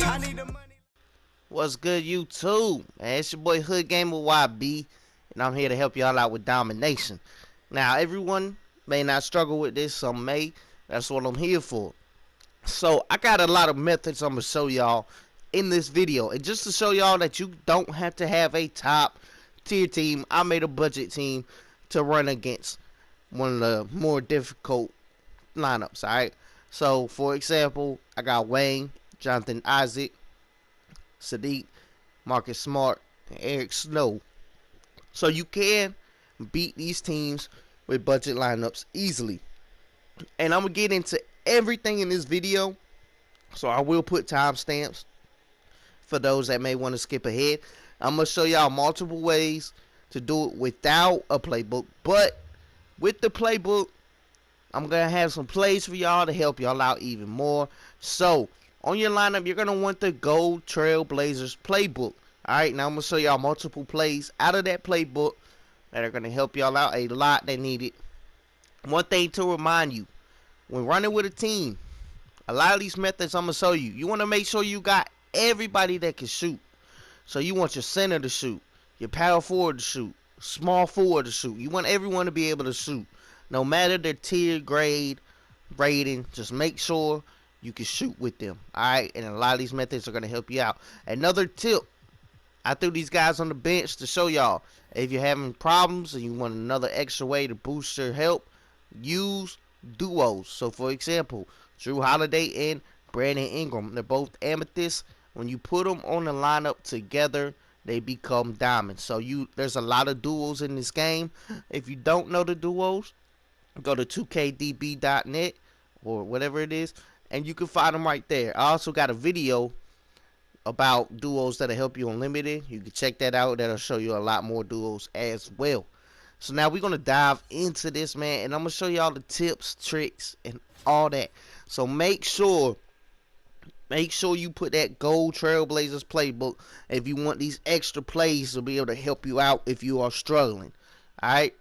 I need the money. What's good, YouTube? Man, it's your boy Hood Gamer YB, and I'm here to help y'all out with domination. Now, everyone may not struggle with this, some may. That's what I'm here for. So, I got a lot of methods I'm going to show y'all in this video. And just to show y'all that you don't have to have a top tier team, I made a budget team to run against one of the more difficult lineups, alright? So, for example, I got Wayne, Jonathan Isaac, Sadiq, Marcus Smart, and Eric Snow. So you can beat these teams with budget lineups easily. And I'm going to get into everything in this video. So I will put timestamps for those that may want to skip ahead. I'm going to show y'all multiple ways to do it without a playbook. But with the playbook, I'm going to have some plays for y'all to help y'all out even more. So on your lineup, you're going to want the Gold Trailblazers playbook. Alright, now I'm going to show y'all multiple plays out of that playbook that are going to help y'all out a lot that need it. One thing to remind you, when running with a team, a lot of these methods I'm going to show you, you want to make sure you got everybody that can shoot. So you want your center to shoot, your power forward to shoot, small forward to shoot. You want everyone to be able to shoot. No matter their tier, grade, rating, just make sure you can shoot with them. Alright, and a lot of these methods are going to help you out. Another tip, I threw these guys on the bench to show y'all. If you're having problems and you want another extra way to boost your help, use duos. So for example, Drew Holiday and Brandon Ingram, they're both amethysts. When you put them on the lineup together, they become diamonds. So there's a lot of duos in this game. If you don't know the duos, go to 2kdb.net or whatever it is, and you can find them right there. I also got a video about duos that'll help you unlimited. You can check that out. That'll show you a lot more duos as well. So now we're going to dive into this, man, and I'm going to show you all the tips, tricks, and all that. So make sure you put that Gold Trailblazers playbook if you want these extra plays to be able to help you out if you are struggling. Alright?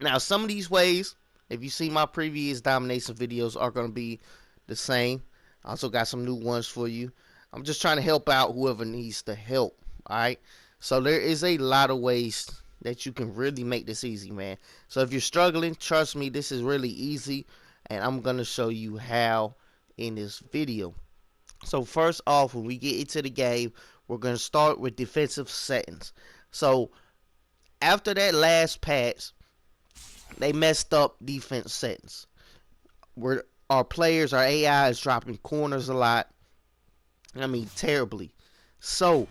Now, some of these ways, if you see my previous domination videos, are going to be the same. I also got some new ones for you. I'm just trying to help out whoever needs the help. Alright? So there is a lot of ways that you can really make this easy, man. So if you're struggling, trust me, this is really easy. And I'm going to show you how in this video. So first off, when we get into the game, we're going to start with defensive settings. So after that last patch, they messed up defense settings. Our players, our AI is dropping corners a lot. I mean, terribly. So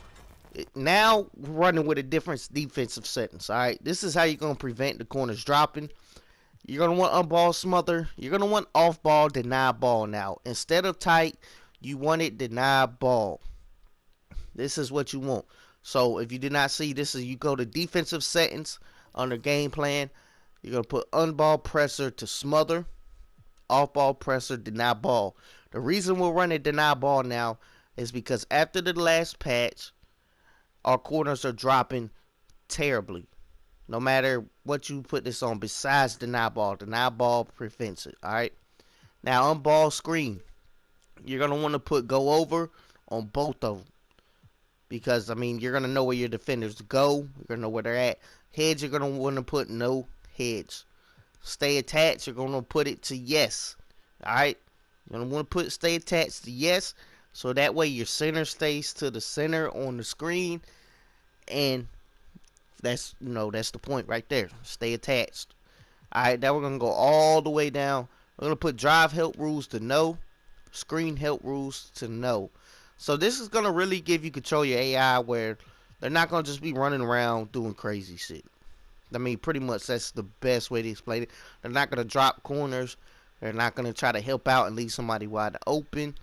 now we're running with a different defensive settings. Alright, this is how you're going to prevent the corners dropping. You're going to want on-ball smother. You're going to want off-ball, deny ball now. Instead of tight, you want it deny ball. This is what you want. So if you did not see, this is, you go to defensive settings under game plan. You're going to put on-ball presser to smother. Off-ball presser, deny ball. The reason we're running deny ball now is because after the last patch, our corners are dropping terribly. No matter what you put this on besides deny ball prevents it. Alright. Now on ball screen, you're going to want to put go over on both of them. Because, I mean, you're going to know where your defenders go. You're going to know where they're at. Heads, you're going to want to put no heads. Stay attached, you're going to put it to yes. Alright. You're going to want to put stay attached to yes. So that way your center stays to the center on the screen. And that's, that's the point right there. Stay attached. Alright, now we're going to go all the way down. We're going to put drive help rules to no. Screen help rules to no. So this is going to really give you control of your AI where they're not going to just be running around doing crazy shit. I mean, pretty much that's the best way to explain it. They're not going to drop corners. They're not going to try to help out and leave somebody wide open.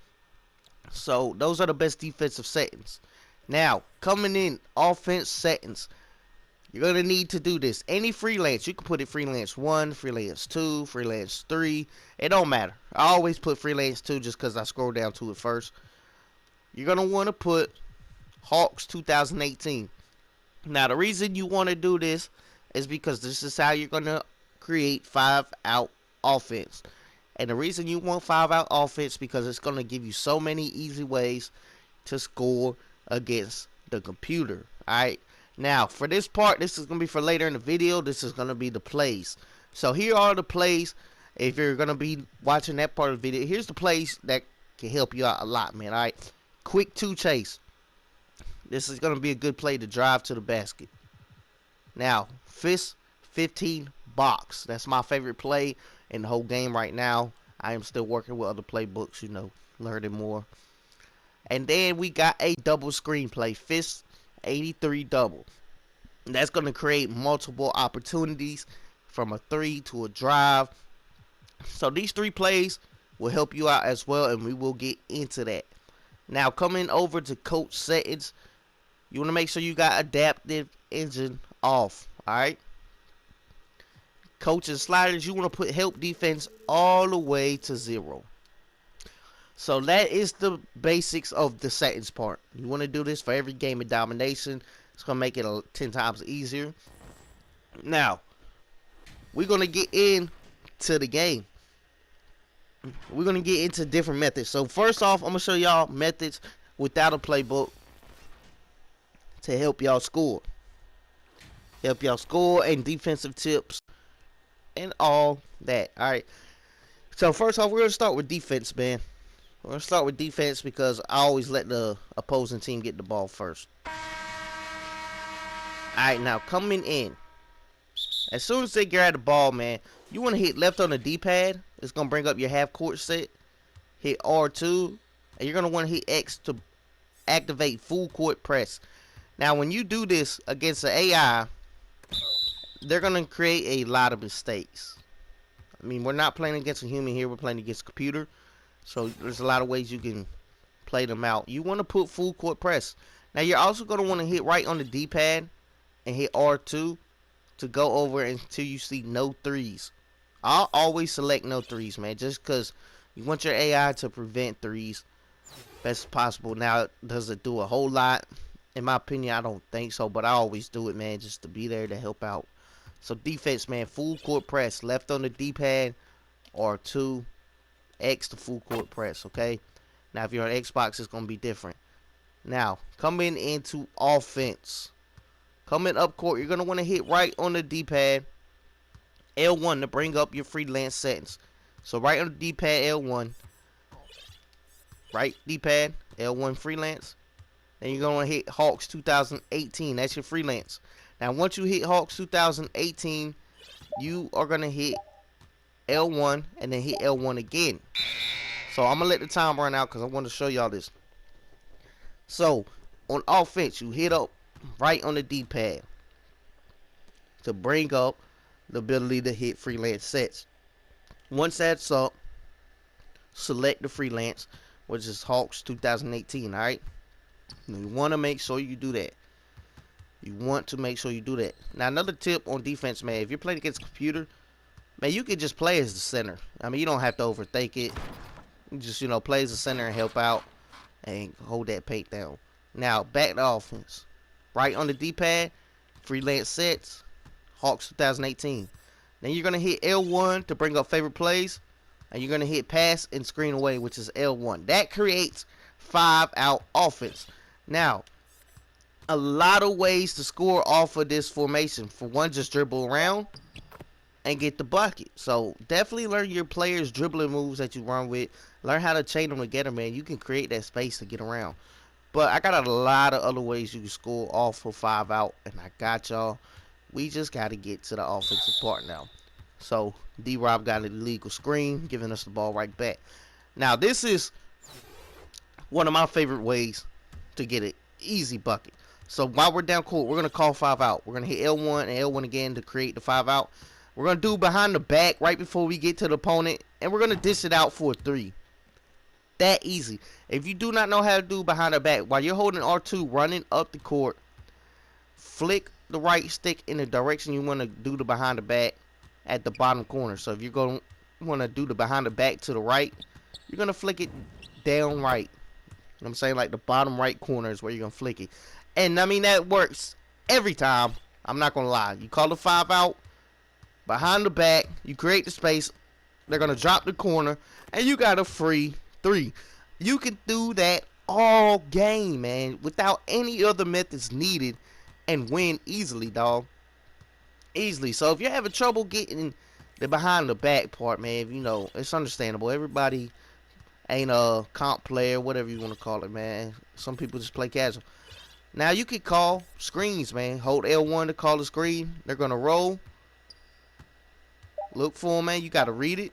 So those are the best defensive settings. Now, coming in offense settings, you're going to need to do this. Any freelance, you can put it freelance 1, freelance 2, freelance 3. It don't matter. I always put freelance 2 just because I scroll down to it first. You're going to want to put Hawks 2018. Now, the reason you want to do this is because this is how you're going to create 5-out offense. And the reason you want 5-out offense because it's going to give you so many easy ways. to score against the computer. Alright, now for this part, this is going to be for later in the video. This is going to be the plays. So here are the plays. If you're going to be watching that part of the video, here's the plays that can help you out a lot, man. Alright, quick 2 chase. This is going to be a good play to drive to the basket. Now, fist 15 box. That's my favorite play in the whole game right now. I am still working with other playbooks, you know, learning more. And then we got a double screen play, fist 83 double. That's going to create multiple opportunities from a 3 to a drive. So these 3 plays will help you out as well, and we will get into that. Now, coming over to coach settings, you want to make sure you got adaptive engine off. Alright, coaching sliders, you want to put help defense all the way to 0. So that is the basics of the settings part. You want to do this for every game of domination. It's going to make it 10 times easier. Now, we're going to get into the game. We're going to get into different methods. So first off, I'm going to show y'all methods without a playbook to help y'all score. Help y'all score and defensive tips and all that. Alright. So first off, we're going to start with defense, man. We're going to start with defense because I always let the opposing team get the ball first. Alright, now coming in. As soon as they grab the ball, man, you want to hit left on the D-pad. It's going to bring up your half court set. Hit R2. And you're going to want to hit X to activate full court press. Now, when you do this against the AI, they're going to create a lot of mistakes. I mean, we're not playing against a human here. We're playing against a computer. So, there's a lot of ways you can play them out. You want to put full court press. Now, you're also going to want to hit right on the D-pad and hit R2 to go over until you see no threes. I'll always select no threes, man, just because you want your AI to prevent threes best as possible. Now, does it do a whole lot? In my opinion, I don't think so, but I always do it, man, just to be there to help out. So defense, man, full court press, left on the D-pad, R2, X to full court press, okay? Now, if you're on Xbox, it's going to be different. Now, coming into offense. Coming up court, you're going to want to hit right on the D-pad, L1 to bring up your freelance settings. So right on the D-pad, L1, right D-pad, L1 freelance. Then you're going to hit Hawks 2018. That's your freelance. Now, once you hit Hawks 2018, you are going to hit L1 and then hit L1 again. So, I'm going to let the time run out because I want to show y'all this. So, on offense, you hit up right on the D-pad to bring up the ability to hit freelance sets. Once that's up, select the freelance, which is Hawks 2018, alright? You want to make sure you do that. You want to make sure you do that. Now, another tip on defense, man, if you're playing against a computer, man, you can just play as the center. I mean, you don't have to overthink it. You just, you know, play as the center and help out and hold that paint down. Now, back to offense. Right on the D-pad, freelance sets, Hawks 2018. Then you're going to hit L1 to bring up favorite plays. And you're going to hit pass and screen away, which is L1. That creates 5-out offense. Now, a lot of ways to score off of this formation. For one, just dribble around and get the bucket. So, definitely learn your players' dribbling moves that you run with. Learn how to chain them together, man. You can create that space to get around. But I got a lot of other ways you can score off for 5-out. And I got y'all. We just got to get to the offensive part now. So, D-Rob got an illegal screen, giving us the ball right back. Now, this is one of my favorite ways to get an easy bucket. So, while we're down court, we're going to call 5-out. We're going to hit L1 and L1 again to create the 5-out. We're going to do behind the back right before we get to the opponent. And we're going to dish it out for a 3. That easy. If you do not know how to do behind the back, while you're holding R2 running up the court, flick the right stick in the direction you want to do the behind the back at the bottom corner. So if you're going to want to do the behind the back to the right, you're going to flick it down right. You know what I'm saying? Like the bottom right corner is where you're going to flick it. And I mean, that works every time. I'm not going to lie. You call the 5-out, behind the back, you create the space, they're going to drop the corner, and you got a free 3. You can do that all game, man, without any other methods needed, and win easily, dog. Easily. So if you're having trouble getting the behind the back part, man, you know, it's understandable. Everybody ain't a comp player, whatever you want to call it, man. Some people just play casual. Now you can call screens, man. Hold L1 to call the screen. They're gonna roll. Look for them, man. You gotta read it.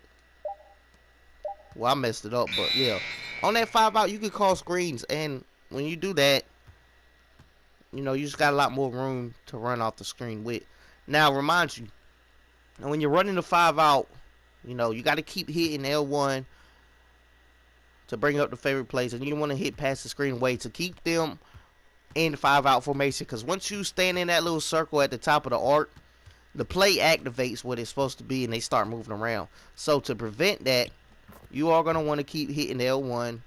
Well, I messed it up, but yeah. On that 5 out, you can call screens, and when you do that, you know, you just got a lot more room to run off the screen with. Now, remind you, when you're running the 5 out, you know, you got to keep hitting L1 to bring up the favorite plays, and you don't want to hit past the screen away to keep them in the 5 out formation, because once you stand in that little circle at the top of the arc, the play activates what it's supposed to be, and they start moving around. So to prevent that, you are going to want to keep hitting L1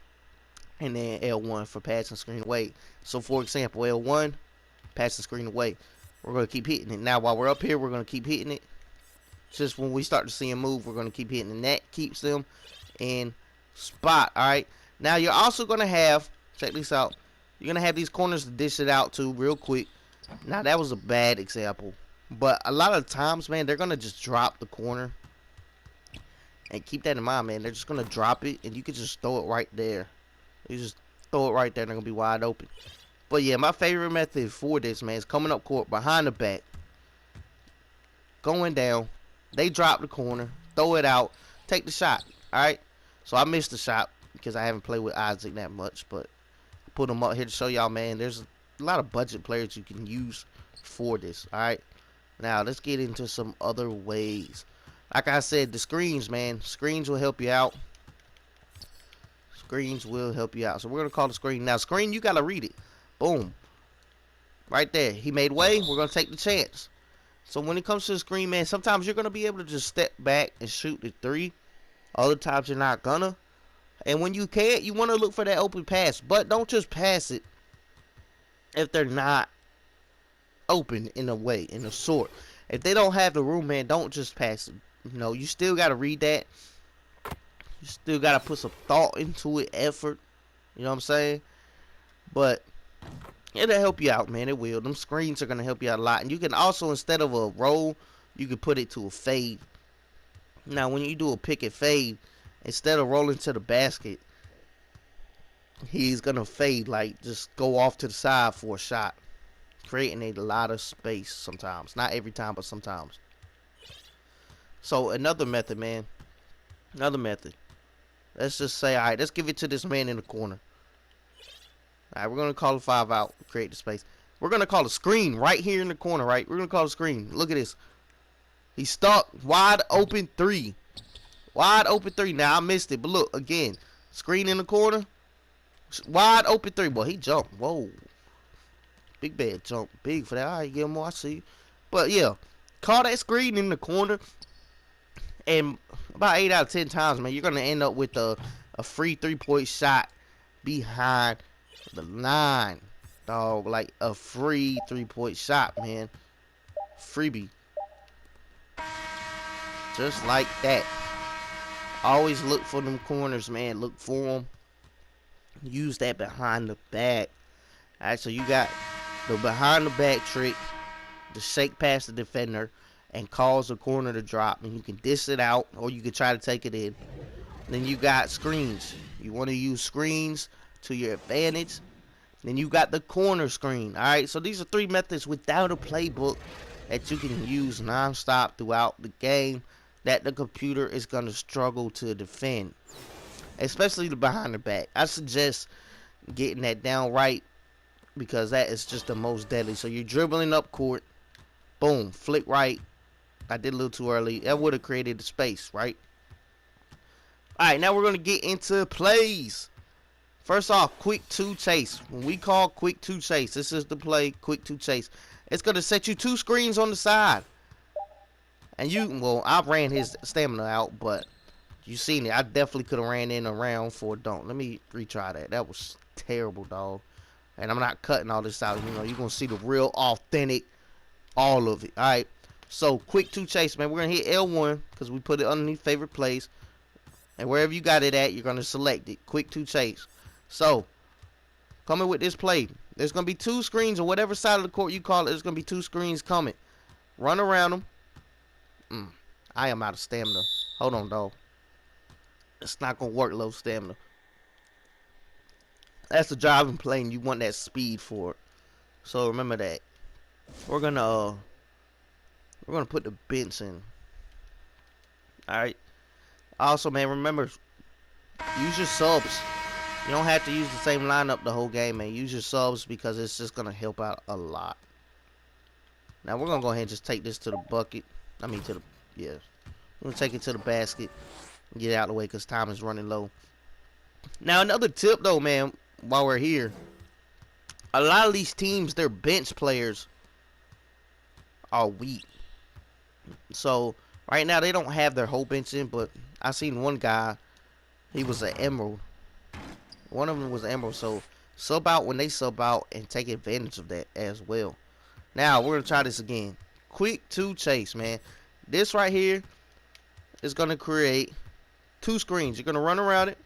and then L1 for passing screen away. So for example, L1, pass the screen away. We're going to keep hitting it. Now while we're up here, we're going to keep hitting it. Just when we start to see them move, we're going to keep hitting, and that keeps them in spot. Alright, now you're also going to have, check this out, you're going to have these corners to dish it out to real quick. Now that was a bad example, but a lot of times, man, they're going to just drop the corner. And keep that in mind, man. They're just going to drop it, and you can just throw it right there. You just throw it right there, and they're going to be wide open. But, yeah, my favorite method for this, man, is coming up court, behind the back, going down. They drop the corner, throw it out, take the shot, all right? So, I missed the shot because I haven't played with Isaac that much, but I put him up here to show y'all, man, there's a lot of budget players you can use for this, all right? Now, let's get into some other ways. Like I said, the screens, man. Screens will help you out. Screens will help you out. So we're going to call the screen. Now, screen, you got to read it. Boom. Right there. He made way. We're going to take the chance. So when it comes to the screen, man, sometimes you're going to be able to just step back and shoot the 3. Other times you're not going to. And when you can't, you want to look for that open pass. But don't just pass it if they're not open in a way, in a sort. If they don't have the room, man, don't just pass it. You know, you still got to read that. You still got to put some thought into it, effort. You know what I'm saying? But it'll help you out, man. It will. Them screens are going to help you out a lot. And you can also, instead of a roll, you can put it to a fade. Now, when you do a pick and fade, instead of rolling to the basket, he's going to fade, like just go off to the side for a shot. Creating a lot of space sometimes. Not every time, but sometimes. So, another method, man. Another method. Let's just say, alright, let's give it to this man in the corner. Alright, we're going to call a 5 out. Create the space. We're going to call a screen right here in the corner, right? We're going to call a screen. Look at this. He's stuck. Wide open 3. Wide open 3. Now, I missed it. But look, again. Screen in the corner. Wide open 3. Boy, he jumped. Whoa. Big bad jump. Big for that. Alright, Gilmore, I see you. But, yeah. Call that screen in the corner. And about 8 out of 10 times, man, you're going to end up with a free 3-point shot behind the line. Dog, like a free 3-point shot, man. Freebie. Just like that. Always look for them corners, man. Look for them. Use that behind the back. Alright, so you got the behind the back trick. The shake past the defender. And cause the corner to drop, and you can dish it out, or you can try to take it in. Then you got screens. You want to use screens to your advantage. Then you got the corner screen. Alright, so these are 3 methods without a playbook that you can use non-stop throughout the game that the computer is going to struggle to defend. Especially the behind the back. I suggest getting that down right, because that is just the most deadly. So you're dribbling up court. Boom, flick right. I did a little too early. That would have created the space, right? Alright, now we're going to get into plays. First off, quick 2 chase. When we call quick 2 chase, this is the play, quick 2 chase. It's going to set you 2 screens on the side. And you, well, I ran his stamina out, but you seen it. I definitely could have ran in around for a dunk. Let me retry that. That was terrible, dog. And I'm not cutting all this out. You know, you're going to see the real authentic, all of it. Alright. So, quick 2 chase, man. We're going to hit L1 because we put it underneath favorite plays. And wherever you got it at, you're going to select it. Quick 2 chase. So, coming with this play. There's going to be 2 screens on whatever side of the court you call it. There's going to be 2 screens coming. Run around them. I am out of stamina. Hold on, dog. It's not going to work low stamina. That's the driving play, and you want that speed for it. So remember that. We're gonna put the bench in. Alright. Also, man, remember, use your subs. You don't have to use the same lineup the whole game, man. Use your subs because it's just gonna help out a lot. Now we're gonna go ahead and just take this to the bucket. I mean to the We're gonna take it to the basket and get it out of the way because time is running low. Now another tip though, man, while we're here. A lot of these teams, their bench players are weak. So right now they don't have their whole bench in, but I seen one guy, he was an emerald. One of them was an emerald, so sub out when they sub out and take advantage of that as well. Now we're gonna try this again. Quick 2 chase, man. This right here is gonna create 2 screens. You're gonna run around it.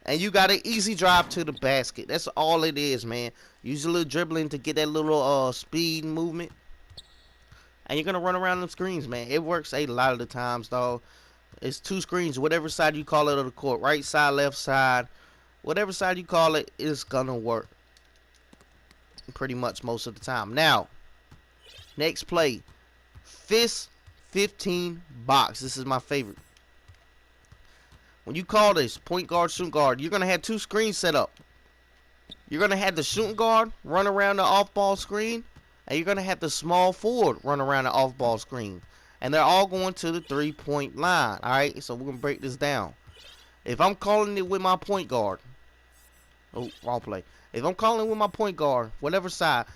And you got an easy drive to the basket. That's all it is, man. Use a little dribbling to get that little speed movement. And you're going to run around them screens, man. It works a lot of the times, dog. It's 2 screens, whatever side you call it of the court. Right side, left side. Whatever side you call it, it's going to work. Pretty much most of the time. Now, next play. Fist 15 box. This is my favorite. When you call this point guard, shooting guard, you're going to have 2 screens set up. You're going to have the shooting guard run around the off-ball screen. And you're going to have the small forward run around the off-ball screen. And they're all going to the 3-point line. Alright, so we're going to break this down. If I'm calling it with my point guard. Oh, wrong play. If I'm calling it with my point guard, whatever side.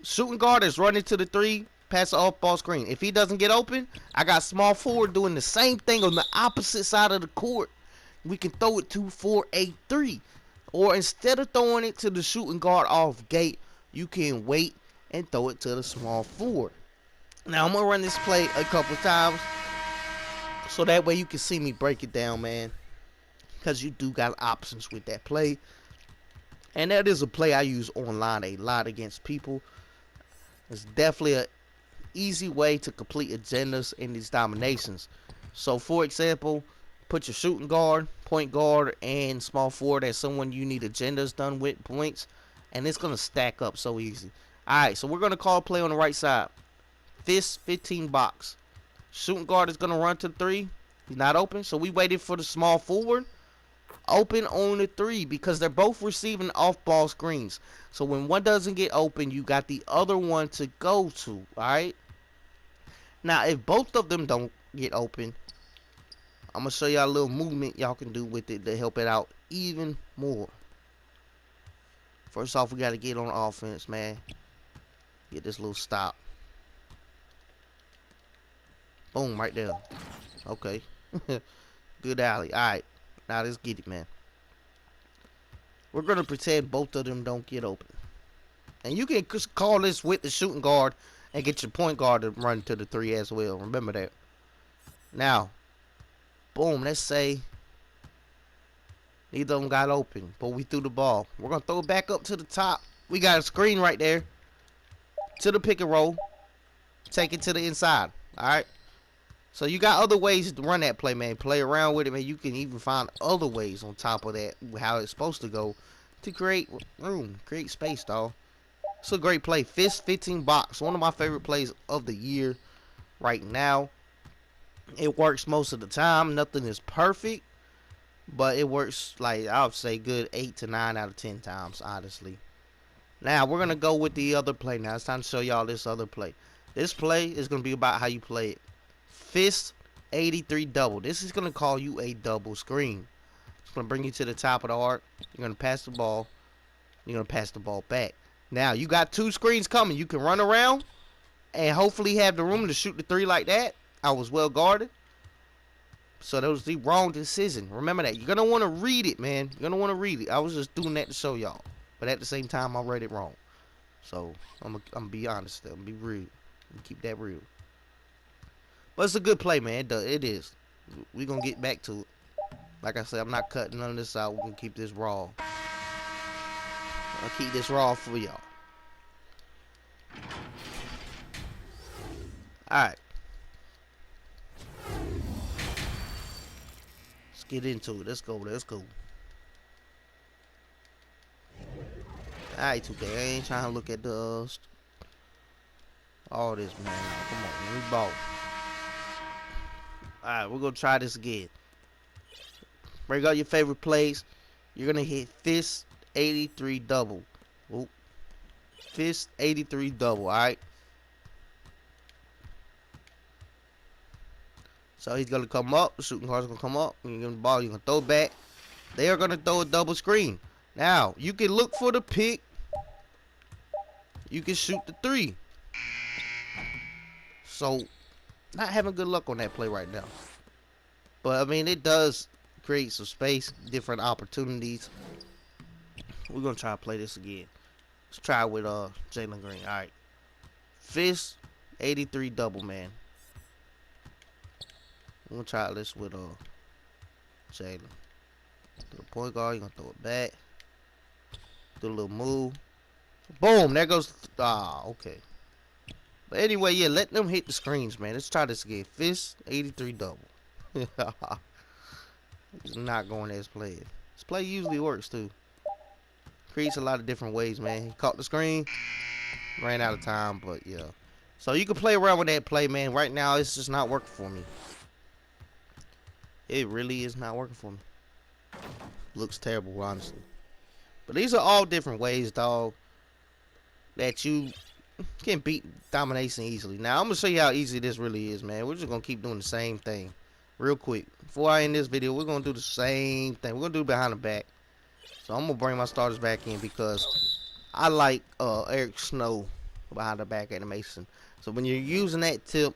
Shooting guard is running to the 3. Pass the off-ball screen. If he doesn't get open, I got small forward doing the same thing on the opposite side of the court. We can throw it to for a 3. Or instead of throwing it to the shooting guard off gate, you can wait and throw it to the small forward. Now, I'm going to run this play a couple times so that way you can see me break it down, man. Because you do got options with that play. And that is a play I use online a lot against people. It's definitely a easy way to complete agendas in these dominations. So for example, put your shooting guard, point guard, and small forward as someone you need agendas done with points, and it's gonna stack up so easy. Alright, so we're gonna call a play on the right side. Fist 15 box. Shooting guard is gonna run to 3. He's not open, so we waited for the small forward open on the 3 because they're both receiving off-ball screens. So when one doesn't get open, you got the other one to go to. Alright? Now, if both of them don't get open, I'm going to show y'all a little movement y'all can do with it to help it out even more. First off, we got to get on offense, man. Get this little stop. Boom, right there. Okay. Good alley. Alright. Now, let's get it, man. We're going to pretend both of them don't get open. And you can just call this with the shooting guard and get your point guard to run to the 3 as well. Remember that. Now, boom, let's say neither of them got open, but we threw the ball. We're going to throw it back up to the top. We got a screen right there. To the pick and roll. Take it to the inside. Alright? So you got other ways to run that play, man. Play around with it, man. You can even find other ways on top of that, how it's supposed to go, to create room, create space, dog. It's a great play. Fist 15 box. One of my favorite plays of the year right now. It works most of the time. Nothing is perfect, but it works, like, I would say good 8 to 9 out of 10 times, honestly. Now, we're going to go with the other play now. It's time to show y'all this other play. This play is going to be about how you play it. Fist 83 double. This is going to call you a double screen. It's going to bring you to the top of the arc. You're going to pass the ball. You're going to pass the ball back. Now, you got 2 screens coming. You can run around and hopefully have the room to shoot the 3 like that. I was well guarded. So that was the wrong decision. Remember that. You're going to want to read it, man. You're going to want to read it. I was just doing that to show y'all. But at the same time, I read it wrong. So, I'm going to be honest. I'm going to be real. Keep that real. But it's a good play, man. It is. We're going to get back to it. Like I said, I'm not cutting none of this out. We're going to keep this raw. I'll keep this raw for y'all. Alright. Let's get into it. Let's go. Let's go. Alright, 2K. I ain't trying to look at the all this, man. Come on, man. We ball. Alright, we're gonna try this again. Bring out your favorite plays. You're gonna hit fist 83 double. Oop. Fist 83 double, alright? So he's gonna come up, the shooting guard's gonna come up, and you're gonna ball, you're gonna throw back. They are gonna throw a double screen. Now, you can look for the pick. You can shoot the 3. So, not having good luck on that play right now. But I mean, it does create some space, different opportunities. We're gonna try to play this again. Let's try with Jalen Green. Alright. Fist 83 double, man. We're gonna try this with Jalen. Do the point guard, you're gonna throw it back. Do a little move. Boom! There goes. Ah, okay. But anyway, yeah, let them hit the screens, man. Let's try this again. Fist 83 double. It's not going as played. This play usually works too. Creates a lot of different ways, man. He caught the screen. Ran out of time, but yeah. So you can play around with that play, man. Right now, it's just not working for me. It really is not working for me. Looks terrible, honestly. But these are all different ways, dog, that you can beat domination easily. Now, I'm going to show you how easy this really is, man. We're just going to keep doing the same thing real quick. Before I end this video, we're going to do the same thing. We're going to do behind the back. So I'm going to bring my starters back in because I like Eric Snow behind the back animation. So when you're using that tip,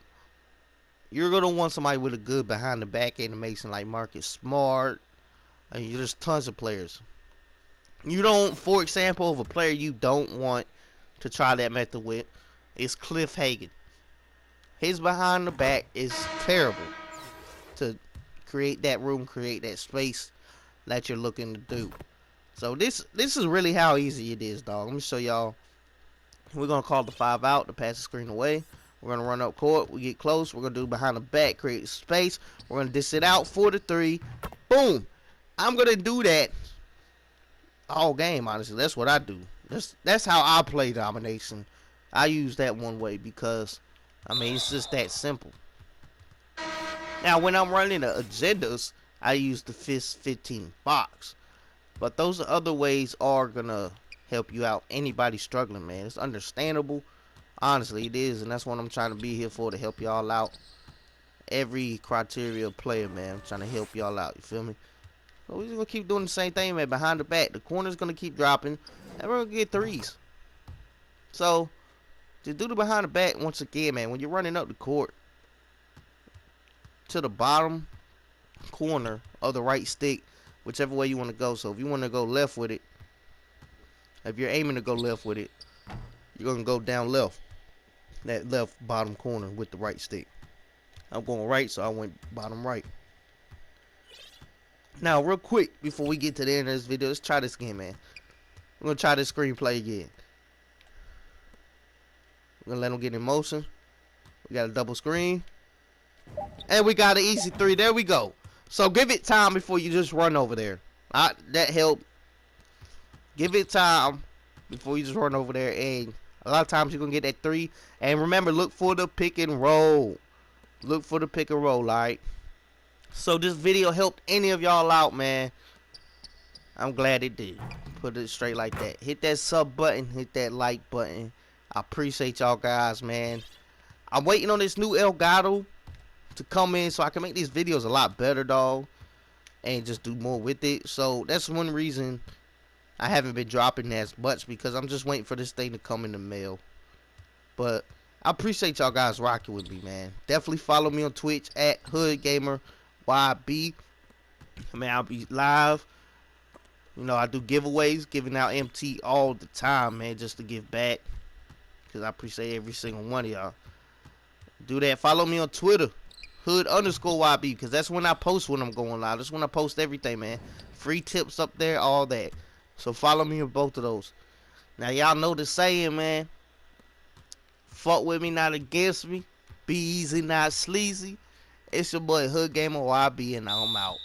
you're going to want somebody with a good behind the back animation like Marcus Smart. And there's tons of players. You don't, for example, of a player you don't want to try that method with is Cliff Hagan. His behind the back is terrible to create that room, create that space that you're looking to do. So this is really how easy it is, dog. Let me show y'all. We're going to call the 5 out to pass the screen away. We're going to run up court. We get close. We're going to do behind the back, create space. We're going to dish it out for the 3. Boom. I'm going to do that all game, honestly. That's what I do. That's how I play domination. I use that one way because, I mean, it's just that simple. Now, when I'm running the agendas, I use the fist 15 box. But those other ways are going to help you out. Anybody struggling, man. It's understandable. Honestly, it is. And that's what I'm trying to be here for, to help y'all out. Every criteria player, man. I'm trying to help y'all out. You feel me? So we're just going to keep doing the same thing, man. Behind the back. The corner's going to keep dropping. And we're going to get 3s. So, to do the behind the back, once again, man, when you're running up the court, to the bottom corner of the right stick, whichever way you want to go. So if you want to go left with it, if you're aiming to go left with it, you're going to go down left. That left bottom corner with the right stick. I'm going right, so I went bottom right. Now, real quick, before we get to the end of this video, let's try this again, man. We're going to try this screenplay again. We're going to let them get in motion. We got a double screen. And we got an easy 3. There we go. So give it time before you just run over there. That helped. Give it time before you just run over there. And a lot of times you're going to get that 3. And remember, look for the pick and roll. Look for the pick and roll, alright? So this video helped any of y'all out, man. I'm glad it did. Put it straight like that. Hit that sub button. Hit that like button. I appreciate y'all guys, man. I'm waiting on this new Elgato to come in so I can make these videos a lot better, dog. And just do more with it. So that's one reason I haven't been dropping as much, because I'm just waiting for this thing to come in the mail. But I appreciate y'all guys rocking with me, man. Definitely follow me on Twitch at HoodGamerYB. I mean, I'll be live. You know, I do giveaways, giving out MT all the time, man, just to give back. Because I appreciate every single one of y'all. Do that. Follow me on Twitter, Hood_YB, because that's when I post when I'm going live. That's when I post everything, man. Free tips up there, all that. So follow me on both of those. Now y'all know the saying, man. Fuck with me, not against me. Be easy, not sleazy. It's your boy Hood Gamer YB, and I'm out.